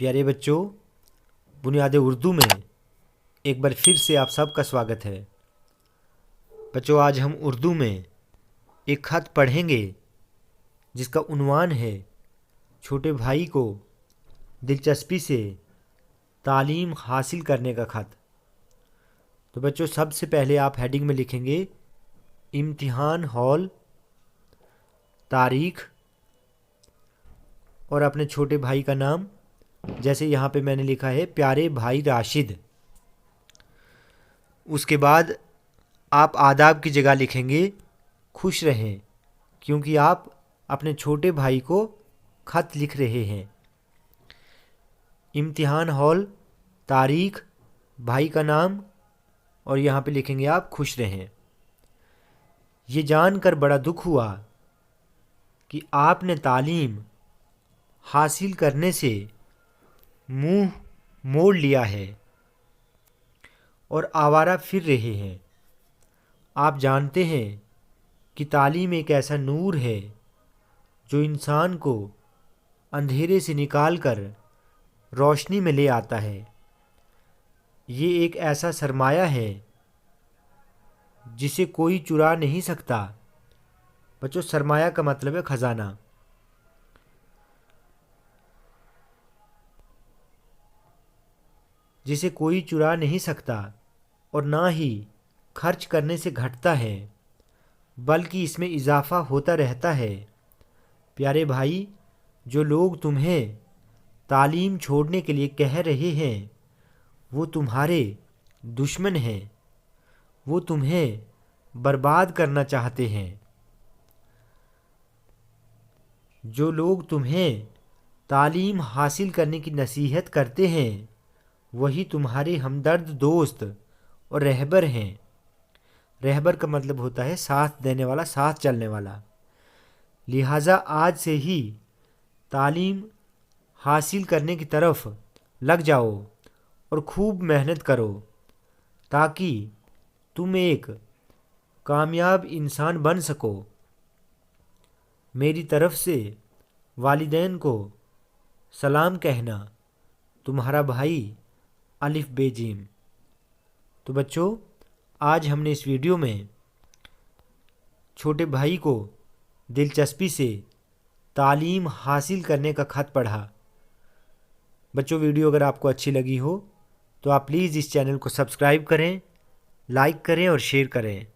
प्यारे बच्चों, बुनियाद उर्दू में एक बार फिर से आप सबका स्वागत है। बच्चों, आज हम उर्दू में एक खत पढ़ेंगे जिसका उन्वान है छोटे भाई को दिलचस्पी से तालीम हासिल करने का खत। तो बच्चों, सबसे पहले आप हेडिंग में लिखेंगे इम्तिहान हॉल, तारीख और अपने छोटे भाई का नाम। जैसे यहाँ पे मैंने लिखा है प्यारे भाई राशिद। उसके बाद आप आदाब की जगह लिखेंगे खुश रहें, क्योंकि आप अपने छोटे भाई को खत लिख रहे हैं। इम्तिहान हॉल, तारीख, भाई का नाम और यहाँ पे लिखेंगे आप खुश रहें। ये जानकर बड़ा दुख हुआ कि आपने तालीम हासिल करने से मुंह मोड़ लिया है और आवारा फिर रहे हैं। आप जानते हैं कि तालीम एक ऐसा नूर है जो इंसान को अंधेरे से निकालकर रोशनी में ले आता है। ये एक ऐसा सरमाया है जिसे कोई चुरा नहीं सकता। बच्चों, सरमाया का मतलब है खजाना। जिसे कोई चुरा नहीं सकता और ना ही खर्च करने से घटता है, बल्कि इसमें इजाफा होता रहता है। प्यारे भाई, जो लोग तुम्हें तालीम छोड़ने के लिए कह रहे हैं वो तुम्हारे दुश्मन हैं। वो तुम्हें बर्बाद करना चाहते हैं। जो लोग तुम्हें तालीम हासिल करने की नसीहत करते हैं वही तुम्हारे हमदर्द दोस्त और रहबर हैं। रहबर का मतलब होता है साथ देने वाला, साथ चलने वाला। लिहाजा आज से ही तालीम हासिल करने की तरफ लग जाओ और खूब मेहनत करो ताकि तुम एक कामयाब इंसान बन सको। मेरी तरफ से वालिदैन को सलाम कहना। तुम्हारा भाई अलिफ बेजीम। तो बच्चों, आज हमने इस वीडियो में छोटे भाई को दिलचस्पी से तालीम हासिल करने का खत पढ़ा। बच्चों, वीडियो अगर आपको अच्छी लगी हो तो आप प्लीज़ इस चैनल को सब्सक्राइब करें, लाइक करें और शेयर करें।